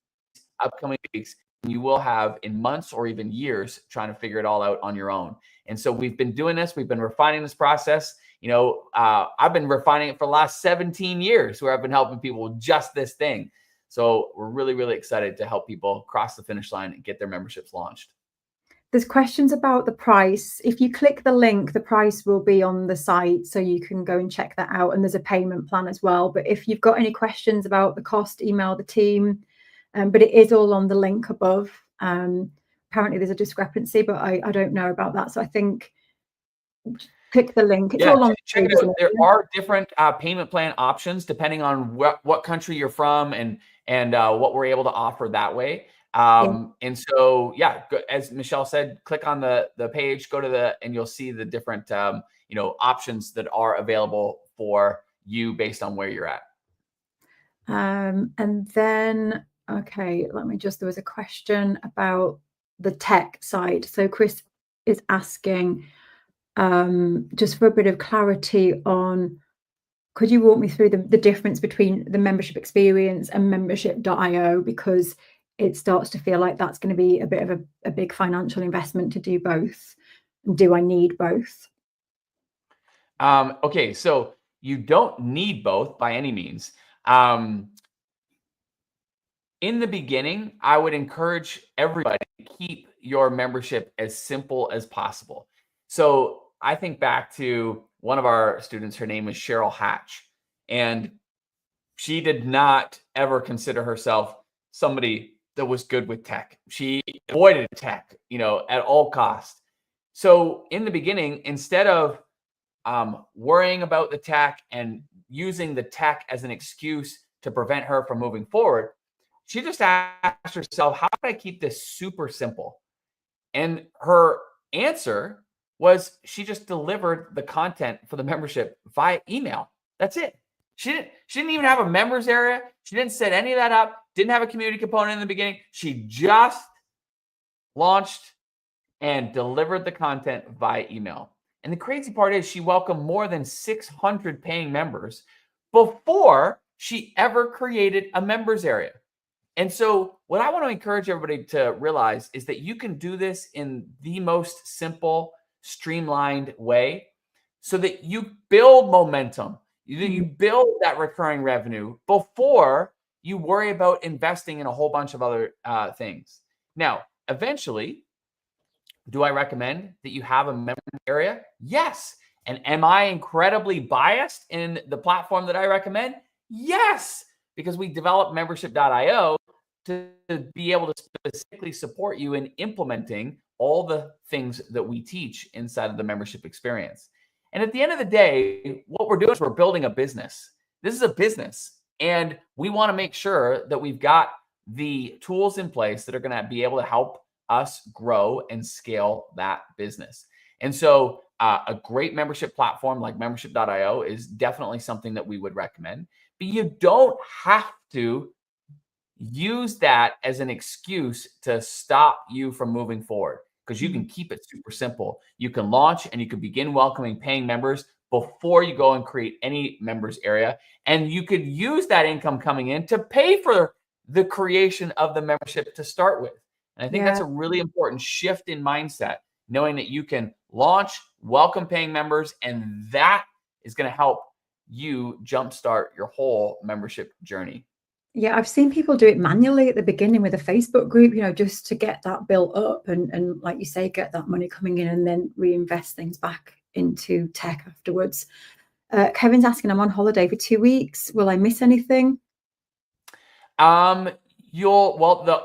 upcoming weeks than you will have in months or even years trying to figure it all out on your own. And so we've been doing this. We've been refining this process. I've been refining it for the last 17 years where I've been helping people with just this thing. So we're really, really excited to help people cross the finish line and get their memberships launched. There's questions about the price. If you click the link, the price will be on the site, so you can go and check that out. And there's a payment plan as well. But if you've got any questions about the cost, email the team. But it is all on the link above. Apparently there's a discrepancy, but I don't know about that. So I think click the link. It's all on check it out. There are different payment plan options depending on what country you're from and what we're able to offer that way. And so, as Michelle said, click on the page, go to and you'll see the different, options that are available for you based on where you're at. And then, there was a question about the tech side. So Chris is asking, just for a bit of clarity on, could you walk me through the difference between the membership experience and membership.io, because it starts to feel like that's going to be a bit of a big financial investment to do both. And do I need both? Okay, so you don't need both by any means. In the beginning, I would encourage everybody to keep your membership as simple as possible. So I think back to one of our students, her name was Cheryl Hatch, and she did not ever consider herself somebody that was good with tech. She avoided tech, at all costs. So in the beginning, instead of worrying about the tech and using the tech as an excuse to prevent her from moving forward, she just asked herself, how can I keep this super simple? And her answer was she just delivered the content for the membership via email. That's it. She didn't even have a members area. She didn't set any of that up. Didn't have a community component in the beginning. She just launched and delivered the content via email. And the crazy part is she welcomed more than 600 paying members before she ever created a members area. And so what I want to encourage everybody to realize is that you can do this in the most simple, streamlined way so that you build momentum. You build that recurring revenue before you worry about investing in a whole bunch of other things. Now, eventually, do I recommend that you have a member area? Yes. And am I incredibly biased in the platform that I recommend? Yes, because we developed membership.io to be able to specifically support you in implementing all the things that we teach inside of the membership experience. And at the end of the day, what we're doing is we're building a business. This is a business. And we want to make sure that we've got the tools in place that are going to be able to help us grow and scale that business. And so a great membership platform like membership.io is definitely something that we would recommend. But you don't have to use that as an excuse to stop you from moving forward, because you can keep it super simple. You can launch and you can begin welcoming paying members before you go and create any members area. And you could use that income coming in to pay for the creation of the membership to start with. And I think that's a really important shift in mindset, knowing that you can launch, welcome paying members, and that is going to help you jumpstart your whole membership journey. Yeah, I've seen people do it manually at the beginning with a Facebook group, just to get that built up and like you say, get that money coming in and then reinvest things back into tech afterwards. Kevin's asking, I'm on holiday for 2 weeks. Will I miss anything? The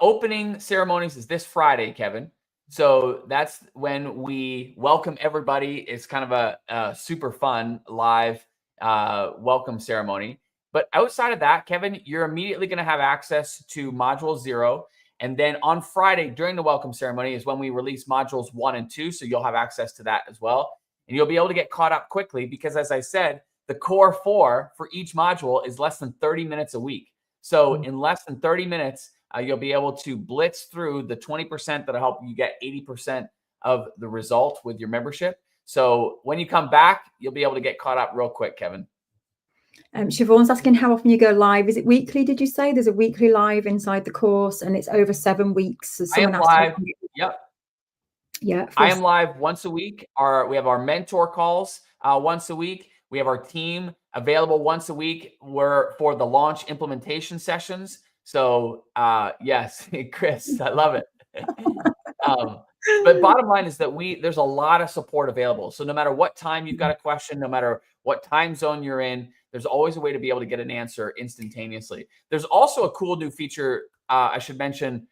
opening ceremonies is this Friday, Kevin. So that's when we welcome everybody. It's kind of a super fun live welcome ceremony. But outside of that, Kevin, you're immediately going to have access to module 0. And then on Friday during the welcome ceremony is when we release modules 1 and 2. So you'll have access to that as well. And you'll be able to get caught up quickly because, as I said, the core 4 for each module is less than 30 minutes a week. So in less than 30 minutes, you'll be able to blitz through the 20% that'll help you get 80% of the result with your membership. So when you come back, you'll be able to get caught up real quick, Kevin. Siobhan's asking how often you go live. Is it weekly, did you say? There's a weekly live inside the course and it's over 7 weeks. So I am live. Yep. Yeah. I am live once a week. We have our mentor calls once a week. We have our team available once a week for the launch implementation sessions. So yes, Chris, I love it. But bottom line is that there's a lot of support available. So no matter what time you've got a question, no matter what time zone you're in, there's always a way to be able to get an answer instantaneously. There's also a cool new feature I should mention,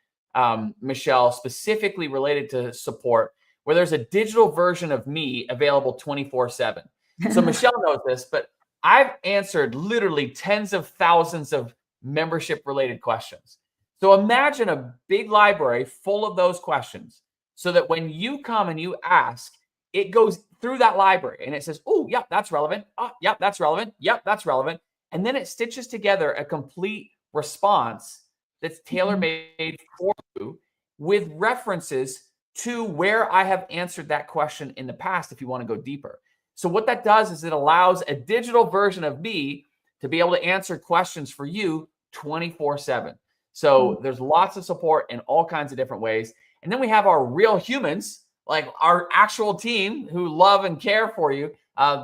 Michelle, specifically related to support, where there's a digital version of me available 24/7. So Michelle knows this, but I've answered literally tens of thousands of membership related questions. So imagine a big library full of those questions so that when you come and you ask, it goes through that library and it says, oh, yep, that's relevant. Oh, yep, that's relevant. Yep, that's relevant. And then it stitches together a complete response that's tailor-made for you with references to where I have answered that question in the past if you want to go deeper. So what that does is it allows a digital version of me to be able to answer questions for you 24/7. So there's lots of support in all kinds of different ways. And then we have our real humans, like our actual team who love and care for you.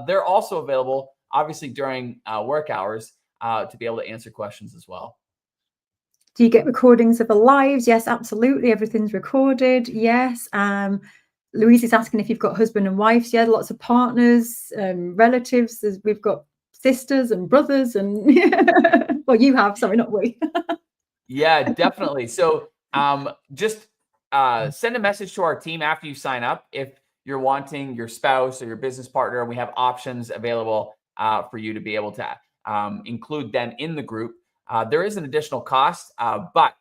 They're also available, obviously, during work hours to be able to answer questions as well. Do you get recordings of the lives? Yes, absolutely. Everything's recorded. Yes. Louise is asking if you've got husband and wives. Yeah, lots of partners, relatives. We've got sisters and brothers and well, you have, sorry, not we. Yeah, definitely. So just send a message to our team after you sign up if you're wanting your spouse or your business partner. We have options available for you to be able to include them in the group. There is an additional cost, but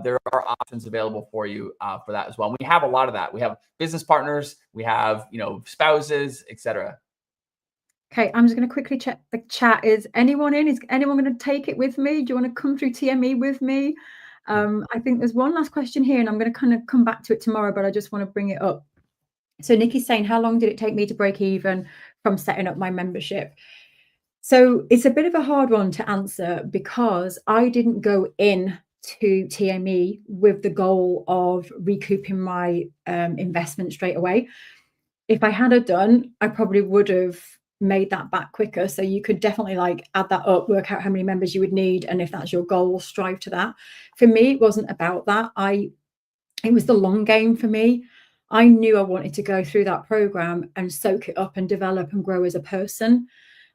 there are options available for you for that as well. And we have a lot of that. We have business partners, we have, spouses, etc. Okay, I'm just going to quickly check the chat. Is anyone in? Is anyone going to take it with me? Do you want to come through TME with me? I think there's one last question here, and I'm going to kind of come back to it tomorrow, but I just want to bring it up. So Nikki's saying, how long did it take me to break even from setting up my membership? So it's a bit of a hard one to answer because I didn't go in to TME with the goal of recouping my investment straight away. If I had done, I probably would have made that back quicker. So you could definitely add that up, work out how many members you would need. And if that's your goal, strive to that. For me, it wasn't about that. It was the long game for me. I knew I wanted to go through that program and soak it up and develop and grow as a person.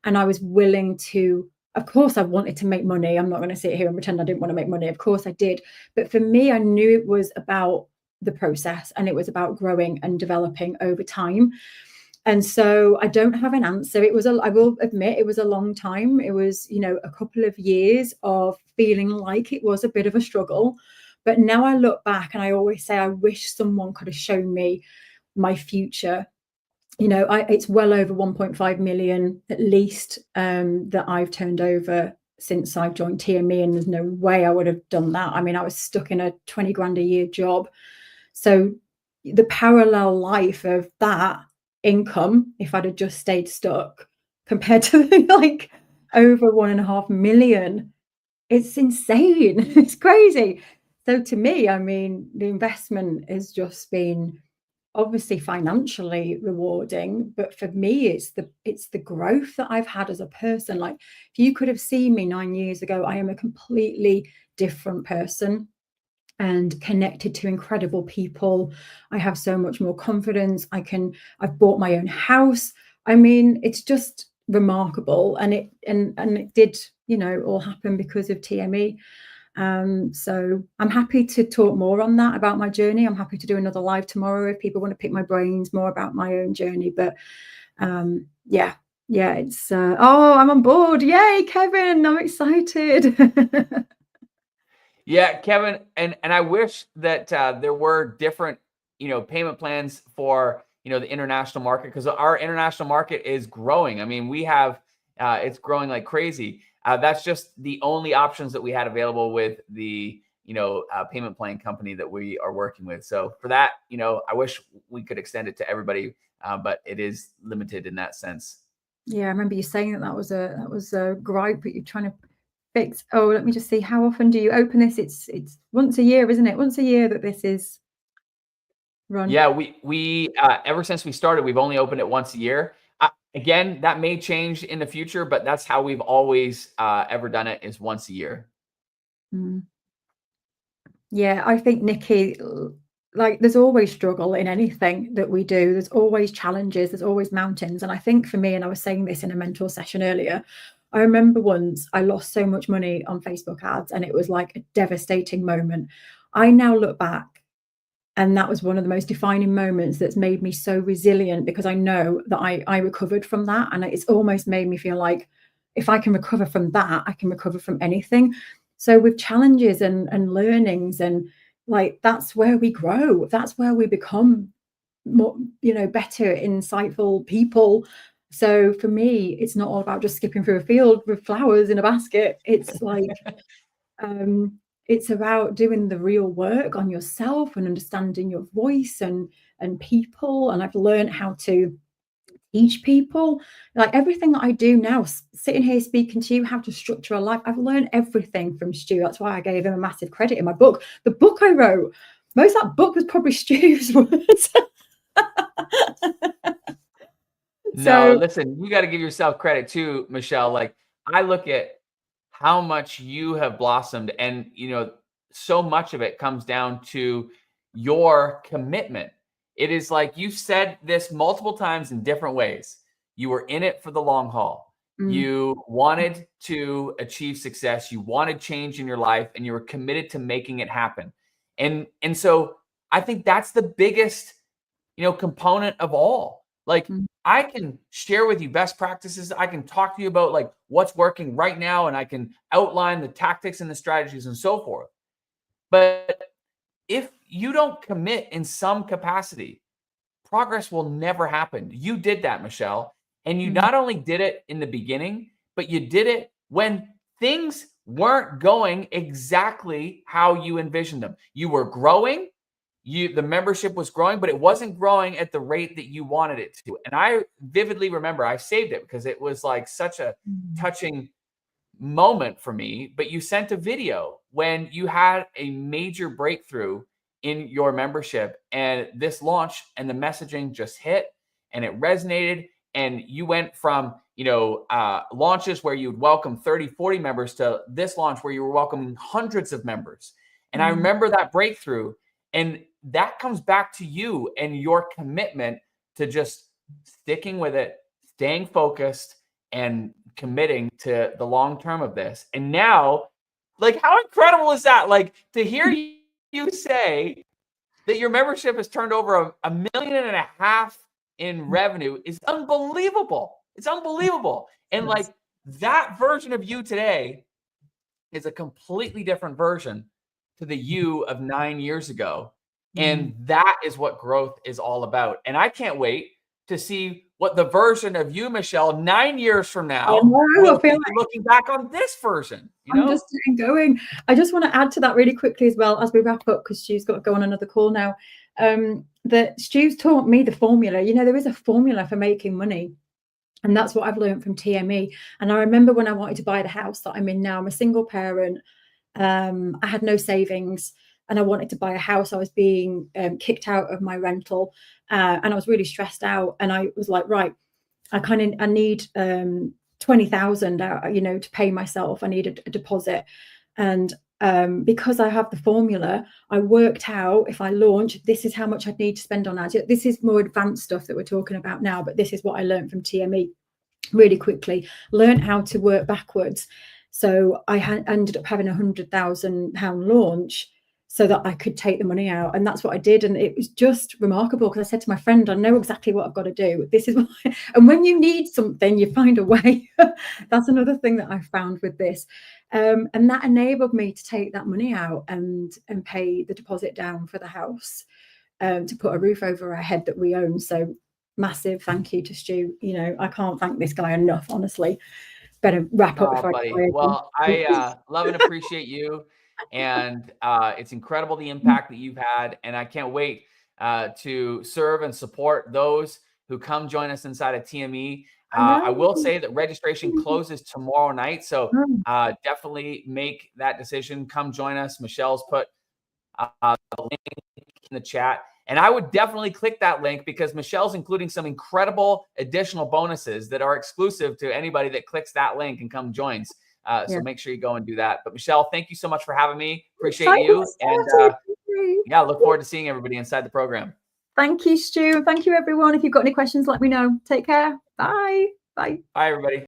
And I was willing to, of course, I wanted to make money. I'm not going to sit here and pretend I didn't want to make money. Of course I did. But for me, I knew it was about the process and it was about growing and developing over time. And so I don't have an answer. I will admit, it was a long time. It was, a couple of years of feeling like it was a bit of a struggle. But now I look back and I always say, I wish someone could have shown me my future. It's well over 1.5 million at least that I've turned over since I've joined TME, and there's no way I would have done that. I mean, I was stuck in a 20 grand a year job. So the parallel life of that income, if I'd have just stayed stuck, compared to over 1.5 million, it's insane. It's crazy. So to me, I mean, the investment has just been obviously financially rewarding, but for me, it's the growth that I've had as a person. If you could have seen me 9 years ago, I am a completely different person and connected to incredible people. I have so much more confidence. I've bought my own house. I mean, it's just remarkable, and it did, you know, all happen because of TME. So I'm happy to talk more on that, about my journey. I'm happy to do another live tomorrow if people want to pick my brains more about my own journey. But yeah, it's oh, I'm on board. Yay, Kevin, I'm excited. Yeah, Kevin, and I wish that there were different, you know, payment plans for, you know, the international market, because our international market is growing. I mean, we have it's growing like crazy. That's just the only options that we had available with the, you know, payment plan company that we are working with. So for that, you know, I wish we could extend it to everybody, but it is limited in that sense. Yeah, I remember you saying that was a gripe that you're trying to fix. Oh, let me just see. How often do you open this? It's once a year, isn't it? Once a year that this is run. Yeah, we ever since we started, we've only opened it once a year. Again, that may change in the future, but that's how we've always ever done it, is once a year. Mm. Yeah, I think, Nikki, like there's always struggle in anything that we do. There's always challenges, there's always mountains. And I think for me, and I was saying this in a mentor session earlier, I remember once I lost so much money on Facebook ads, and it was like a devastating moment. I now look back, and that was one of the most defining moments that's made me so resilient, because I know that I recovered from that. And it's almost made me feel like if I can recover from that, I can recover from anything. So with challenges and learnings, and like, that's where we grow. That's where we become more, you know, better, insightful people. So for me, it's not all about just skipping through a field with flowers in a basket. It's like, it's about doing the real work on yourself and understanding your voice and people. And I've learned how to teach people, like everything that I do now, sitting here speaking to you, how to structure a life. I've learned everything from Stu. That's why I gave him a massive credit in my book. The book I wrote, most of that book was probably Stu's words. No, So listen, you got to give yourself credit too, Michelle. Like, I look at how much you have blossomed, and you know, so much of it comes down to your commitment. It is like you've said this multiple times in different ways. You were in it for the long haul. You wanted to achieve success, you wanted change in your life, and you were committed to making it happen. And so I think that's the biggest, you know, component of all. Like, I can share with you best practices. I can talk to you about like what's working right now, and I can outline the tactics and the strategies and so forth. But if you don't commit in some capacity, progress will never happen. You did that, Michelle. And you not only did it in the beginning, but you did it when things weren't going exactly how you envisioned them. You were growing, the membership was growing, but it wasn't growing at the rate that you wanted it to. And I vividly remember, I saved it because it was like such a touching moment for me. But you sent a video when you had a major breakthrough in your membership, and this launch and the messaging just hit and it resonated. And you went from, you know, launches where you'd welcome 30, 40 members to this launch where you were welcoming hundreds of members. And I remember that breakthrough, and that comes back to you and your commitment to just sticking with it, staying focused, and committing to the long term of this. And now, like, how incredible is that? Like, to hear you say that your membership has turned over $1.5 million in revenue is unbelievable. It's unbelievable. And like, that version of you today is a completely different version to the you of 9 years ago. And that is what growth is all about. And I can't wait to see what the version of you, Michelle, 9 years from now will be looking back on this version. You know? I'm just getting going. I just want to add to that really quickly as well as we wrap up, because Stu's got to go on another call now. That Stu's taught me the formula. You know, there is a formula for making money. And that's what I've learned from TME. And I remember when I wanted to buy the house that I'm in now, I'm a single parent. I had no savings, and I wanted to buy a house. I was being kicked out of my rental, and I was really stressed out. And I was like, right, I need 20,000 out, you know, to pay myself. I need a deposit. And because I have the formula, I worked out, if I launch, this is how much I'd need to spend on ads. This is more advanced stuff that we're talking about now, but this is what I learned from TME. really quickly, learned how to work backwards. So I ended up having £100,000 launch so that I could take the money out. And that's what I did. And it was just remarkable, because I said to my friend, I know exactly what I've got to do. This is why. And when you need something, you find a way. That's another thing that I found with this. And that enabled me to take that money out and pay the deposit down for the house, to put a roof over our head that we own. So massive thank you to Stu. You know, I can't thank this guy enough, honestly. Better wrap up before buddy. I go. Well, I love and appreciate you. And it's incredible the impact that you've had. And I can't wait to serve and support those who come join us inside of TME. I will say that registration closes tomorrow night. So definitely make that decision. Come join us. Michelle's put the link in the chat. And I would definitely click that link, because Michelle's including some incredible additional bonuses that are exclusive to anybody that clicks that link and come joins. So make sure you go and do that. But Michelle, thank you so much for having me. Appreciate you. And yeah, look forward to seeing everybody inside the program. Thank you, Stu. Thank you, everyone. If you've got any questions, let me know. Take care. Bye. Bye. Bye, everybody.